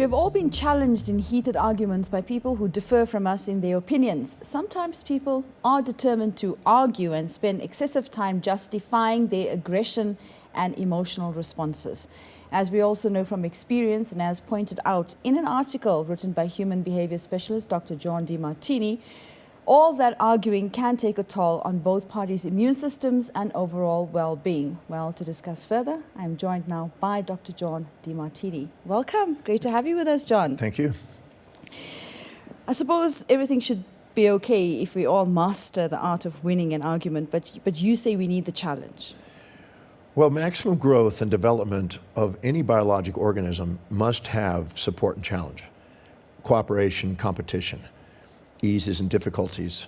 We have all been challenged in heated arguments by people who differ from us in their opinions. Sometimes people are determined to argue and spend excessive time justifying their aggression and emotional responses. As we also know from experience and as pointed out in an article written by human behavior specialist Dr. John Demartini, all that arguing can take a toll on both parties' immune systems and overall well-being. Well, to discuss further, I'm joined now by Dr. John Demartini. Welcome. Great to have you with us, John. Thank you. I suppose everything should be okay if we all master the art of winning an argument, but you say we need the challenge. Well, maximum growth and development of any biologic organism must have support and challenge, cooperation, competition, eases and difficulties,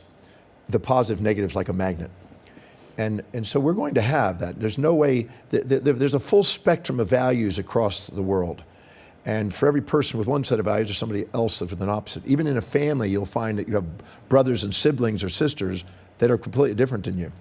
the positive, negatives like a magnet. And so we're going to have that. There's no way, there's a full spectrum of values across the world. And for every person with one set of values, there's somebody else with an opposite. Even in a family, you'll find that you have brothers and siblings or sisters that are completely different than you.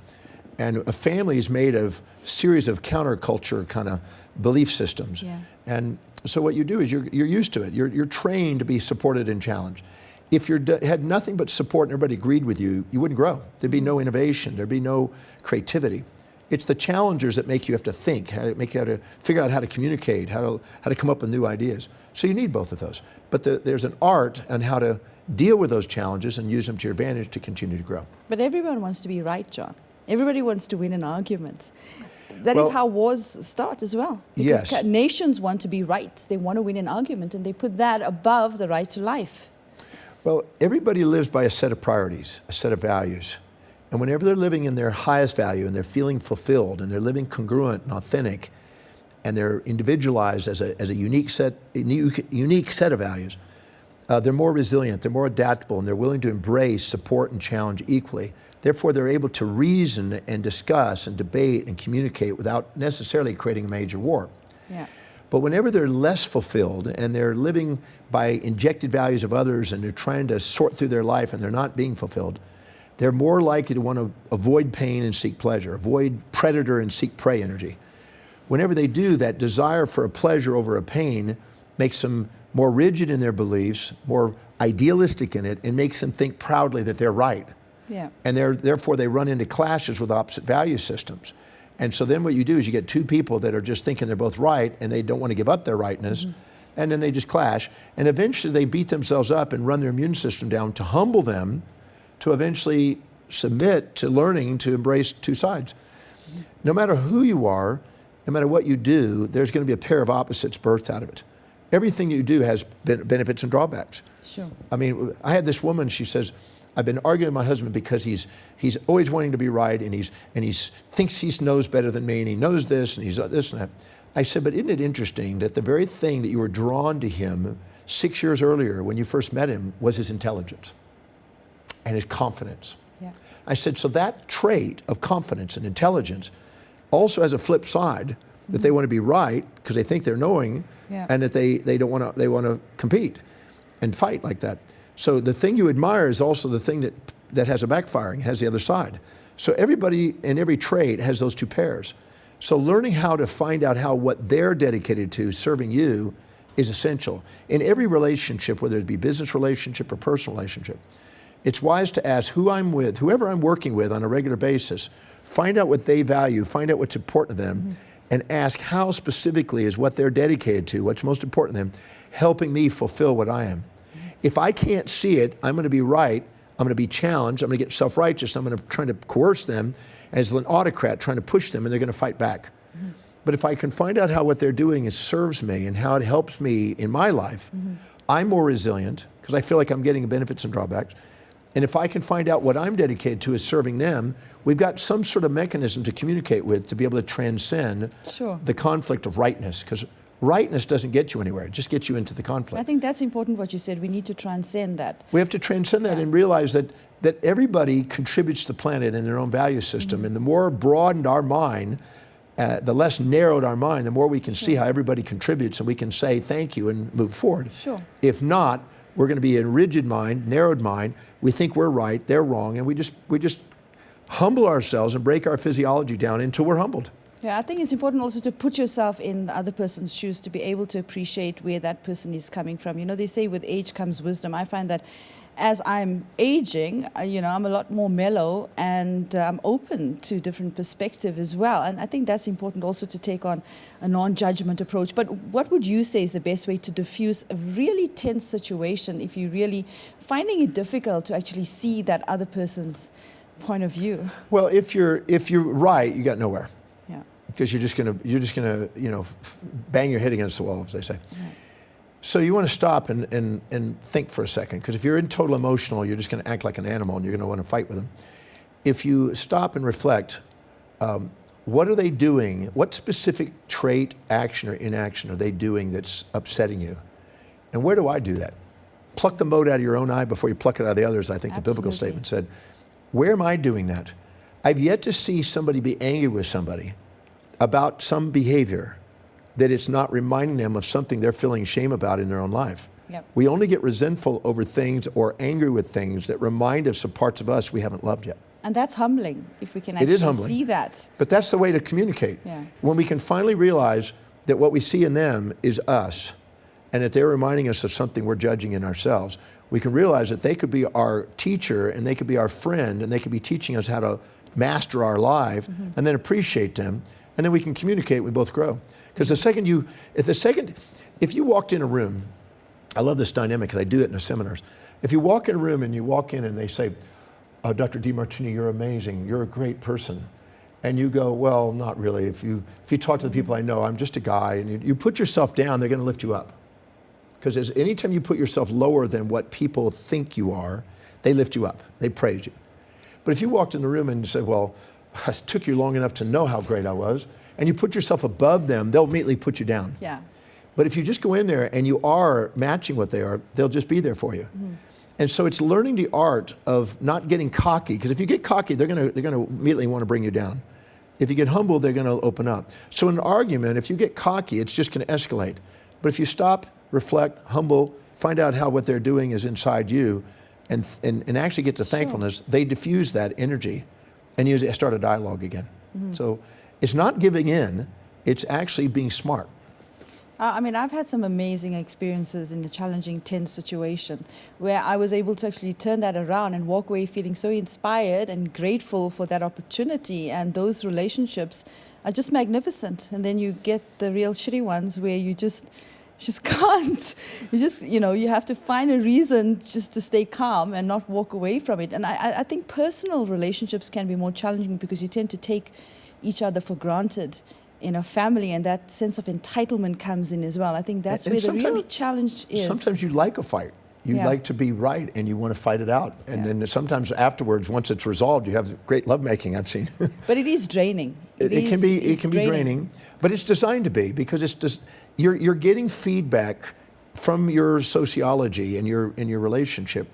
And a family is made of a series of counterculture kind of belief systems. Yeah. And so what you do is you're used to it. You're trained to be supported and challenged. If you had nothing but support and everybody agreed with you, you wouldn't grow. There'd be no innovation. There'd be no creativity. It's the challengers that make you have to think, make you have to figure out how to communicate, how to come up with new ideas. So you need both of those. But there's an art on how to deal with those challenges and use them to your advantage to continue to grow. But everyone wants to be right, John. Everybody wants to win an argument. That Well, is how wars start as well. Because yes. nations want to be right. They want to win an argument, and they put that above the right to life. Well, everybody lives by a set of priorities, a set of values. And whenever they're living in their highest value and they're feeling fulfilled and they're living congruent and authentic and they're individualized as a unique set of values, they're more resilient, they're more adaptable, and they're willing to embrace, support, and challenge equally. Therefore, they're able to reason and discuss and debate and communicate without necessarily creating a major war. Yeah. But whenever they're less fulfilled and they're living by injected values of others and they're trying to sort through their life and they're not being fulfilled, they're more likely to want to avoid pain and seek pleasure, avoid predator and seek prey energy. Whenever they do, that desire for a pleasure over a pain makes them more rigid in their beliefs, more idealistic in it, and makes them think proudly that they're right. Yeah. And therefore they run into clashes with opposite value systems. And so then what you do is you get two people that are just thinking they're both right and they don't want to give up their rightness, and then they just clash. And eventually they beat themselves up and run their immune system down to humble them to eventually submit to learning to embrace two sides. No matter who you are, no matter what you do, there's going to be a pair of opposites birthed out of it. Everything you do has benefits and drawbacks. Sure. I mean, I had this woman, she says, I've been arguing with my husband because he's always wanting to be right, and he thinks he knows better than me, and he knows this, and he's this and that. I said, but isn't it interesting that the very thing that you were drawn to him 6 years earlier when you first met him was his intelligence and his confidence. Yeah. I said, so that trait of confidence and intelligence also has a flip side, that they want to be right because they think they're knowing, Yeah. and that they want to compete and fight like that. So the thing you admire is also the thing that has a backfiring, has the other side. So everybody in every trait has those two pairs. So learning how to find out what they're dedicated to, serving you, is essential. In every relationship, whether it be business relationship or personal relationship, it's wise to ask who I'm with, whoever I'm working with on a regular basis, find out what they value, find out what's important to them, and ask how specifically is what they're dedicated to, what's most important to them, helping me fulfill what I am. If I can't see it, I'm going to be right, I'm going to be challenged, I'm going to get self-righteous, I'm going to try to coerce them as an autocrat, trying to push them, and they're going to fight back. But if I can find out how what they're doing serves me and how it helps me in my life, I'm more resilient because I feel like I'm getting benefits and drawbacks. And if I can find out what I'm dedicated to is serving them, we've got some sort of mechanism to communicate with to be able to transcend Sure. the conflict of rightness, because rightness doesn't get you anywhere. It just gets you into the conflict. I think that's important what you said. We need to transcend that. We have to transcend that and realize that everybody contributes to the planet in their own value system. And the more broadened our mind, the less narrowed our mind, the more we can see how everybody contributes, and we can say thank you and move forward. Sure. If not, we're going to be a rigid mind, narrowed mind. We think we're right, they're wrong, and we just humble ourselves and break our physiology down until we're humbled. Yeah, I think it's important also to put yourself in the other person's shoes to be able to appreciate where that person is coming from. You know, they say with age comes wisdom. I find that as I'm aging, I'm a lot more mellow and I'm open to different perspective as well. And I think that's important also to take on a non-judgment approach. But what would you say is the best way to diffuse a really tense situation if you're really finding it difficult to actually see that other person's point of view? Well, if you're right, you got nowhere. Yeah. Because you're just gonna bang your head against the wall, as they say. Yeah. So you want to stop and think for a second, because if you're in total emotional, you're just going to act like an animal and you're going to want to fight with them. If you stop and reflect, what are they doing? What specific trait, action, or inaction are they doing that's upsetting you? And where do I do that? Pluck the mote out of your own eye before you pluck it out of the others, I think. Absolutely. The biblical statement said. Where am I doing that? I've yet to see somebody be angry with somebody about some behavior that it's not reminding them of something they're feeling shame about in their own life. Yep. We only get resentful over things or angry with things that remind us of parts of us we haven't loved yet. And that's humbling, if we can actually see that. But that's the way to communicate. Yeah. When we can finally realize that what we see in them is us, and that they're reminding us of something we're judging in ourselves, we can realize that they could be our teacher, and they could be our friend, and they could be teaching us how to master our life, and then appreciate them, and then we can communicate, we both grow. Because if you walked in a room, I love this dynamic because I do it in the seminars. If you walk in a room and you walk in and they say, oh, Dr. Demartini, you're amazing, you're a great person. And you go, well, not really. If you talk to the people I know, I'm just a guy, and you put yourself down, they're going to lift you up. Because anytime you put yourself lower than what people think you are, they lift you up, they praise you. But if you walked in the room and you said, well, it took you long enough to know how great I was, and you put yourself above them, they'll immediately put you down. Yeah. But if you just go in there and you are matching what they are, they'll just be there for you. And so it's learning the art of not getting cocky, because if you get cocky, they're gonna immediately want to bring you down. If you get humble, they're gonna open up. So in an argument, if you get cocky, it's just gonna escalate. But if you stop, reflect, humble, find out how what they're doing is inside you, and actually get to thankfulness, they diffuse that energy, and you start a dialogue again. So it's not giving in, it's actually being smart. I mean, I've had some amazing experiences in a challenging, tense situation where I was able to actually turn that around and walk away feeling so inspired and grateful for that opportunity. And those relationships are just magnificent. And then you get the real shitty ones where you just can't. You have to find a reason just to stay calm and not walk away from it. And I think personal relationships can be more challenging because you tend to take each other for granted in a family, and that sense of entitlement comes in as well. I think that's where the real challenge is. Sometimes you like a fight. You like to be right, and you want to fight it out. And then sometimes afterwards, once it's resolved, you have great lovemaking, I've seen. But it is draining. It can be draining, but it's designed to be, because it's just you're getting feedback from your sociology and your relationship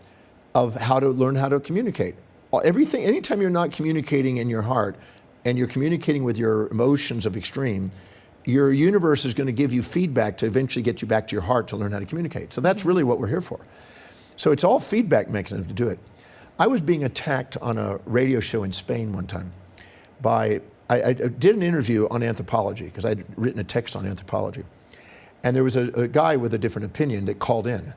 of how to learn how to communicate. Everything, anytime you're not communicating in your heart, and you're communicating with your emotions of extreme, your universe is going to give you feedback to eventually get you back to your heart to learn how to communicate. So that's really what we're here for. So it's all feedback mechanism to do it. I was being attacked on a radio show in Spain one time I did an interview on anthropology, because I'd written a text on anthropology. And there was a guy with a different opinion that called in.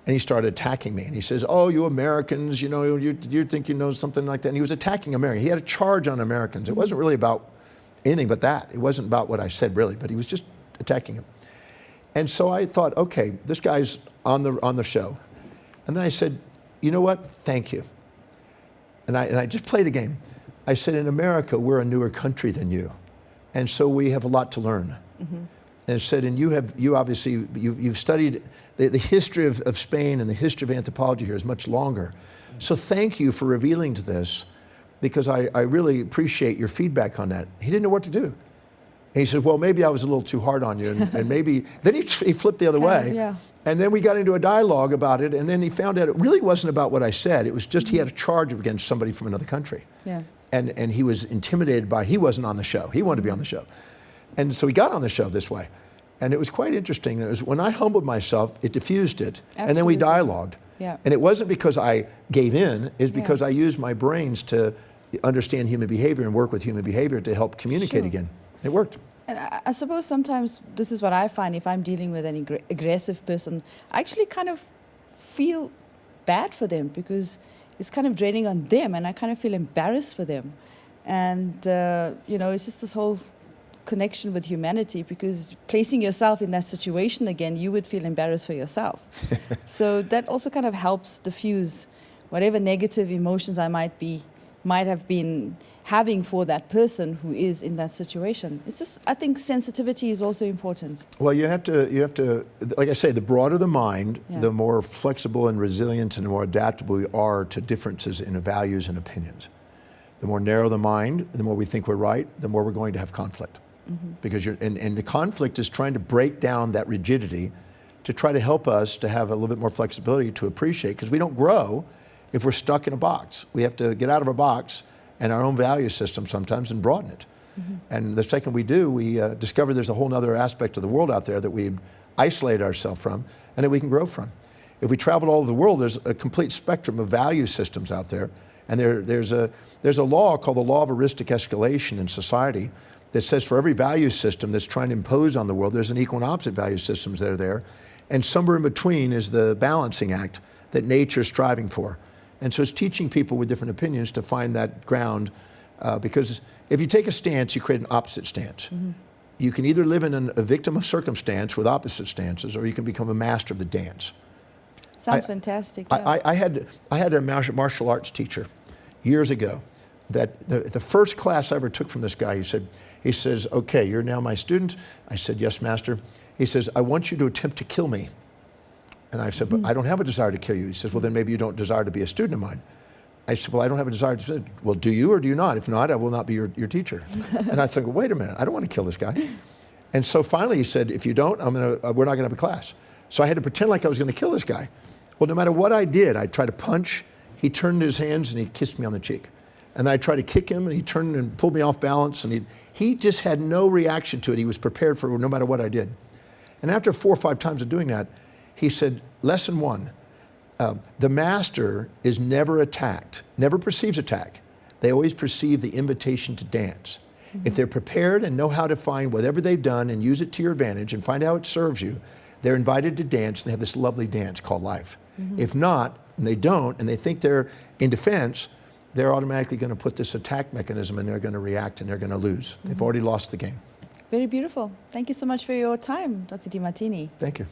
And he started attacking me. And he says, oh, you Americans, you think you know something like that. And he was attacking Americans. He had a charge on Americans. It wasn't really about anything but that. It wasn't about what I said, really, but he was just attacking him. And so I thought, okay, this guy's on the show. And then I said, you know what? Thank you. And I just played a game. I said, in America, we're a newer country than you. And so we have a lot to learn. And said, and you obviously, you've studied the history of Spain, and the history of anthropology here is much longer. So thank you for revealing to this, because I really appreciate your feedback on that. He didn't know what to do. And he said, well, maybe I was a little too hard on you, and maybe, then he flipped the other way. Yeah. And then we got into a dialogue about it, and then he found out it really wasn't about what I said. It was just he had a charge against somebody from another country. Yeah. And he was intimidated by, he wasn't on the show. He wanted to be on the show. And so he got on the show this way. And it was quite interesting. It was when I humbled myself, it diffused it. Absolutely. And then we dialogued. Yeah. And it wasn't because I gave in, it's because I used my brains to understand human behavior and work with human behavior to help communicate again. It worked. And I suppose sometimes this is what I find if I'm dealing with an aggressive person, I actually kind of feel bad for them because it's kind of draining on them and I kind of feel embarrassed for them. And, it's just this whole connection with humanity because placing yourself in that situation again, you would feel embarrassed for yourself. So that also kind of helps diffuse whatever negative emotions I might have been having for that person who is in that situation. It's just, I think sensitivity is also important. Well, you have to, like I say, the broader the mind, the more flexible and resilient and the more adaptable we are to differences in values and opinions. The more narrow the mind, the more we think we're right, the more we're going to have conflict. Because and the conflict is trying to break down that rigidity to try to help us to have a little bit more flexibility to appreciate, because we don't grow if we're stuck in a box. We have to get out of our box and our own value system sometimes and broaden it. And the second we do, we discover there's a whole other aspect of the world out there that we isolate ourselves from and that we can grow from. If we travel all over the world, there's a complete spectrum of value systems out there. And there's a law called the law of heuristic escalation in society that says for every value system that's trying to impose on the world, there's an equal and opposite value systems that are there. And somewhere in between is the balancing act that nature is striving for. And so it's teaching people with different opinions to find that ground, because if you take a stance, you create an opposite stance. You can either live in a victim of circumstance with opposite stances, or you can become a master of the dance. Sounds fantastic. Yeah. I had a martial arts teacher years ago that the first class I ever took from this guy, he says, okay, you're now my student. I said, yes, master. He says, I want you to attempt to kill me. And I said, but I don't have a desire to kill you. He says, well, then maybe you don't desire to be a student of mine. I said, well, I don't have a desire to. Well, do you or do you not? If not, I will not be your teacher. And I think, well, wait a minute, I don't want to kill this guy. And so finally he said, if you don't, we're not going to have a class. So I had to pretend like I was going to kill this guy. Well, no matter what I did, I tried to punch. He turned his hands and he kissed me on the cheek. And I tried to kick him and he turned and pulled me off balance. And he just had no reaction to it. He was prepared for no matter what I did. And after 4 or 5 times of doing that, he said, lesson 1, the master is never attacked, never perceives attack. They always perceive the invitation to dance. If they're prepared and know how to find whatever they've done and use it to your advantage and find how it serves you, they're invited to dance and they have this lovely dance called life. If not, and they don't, and they think they're in defense, they're automatically going to put this attack mechanism and they're going to react and they're going to lose. They've already lost the game. Very beautiful. Thank you so much for your time, Dr. Demartini. Thank you.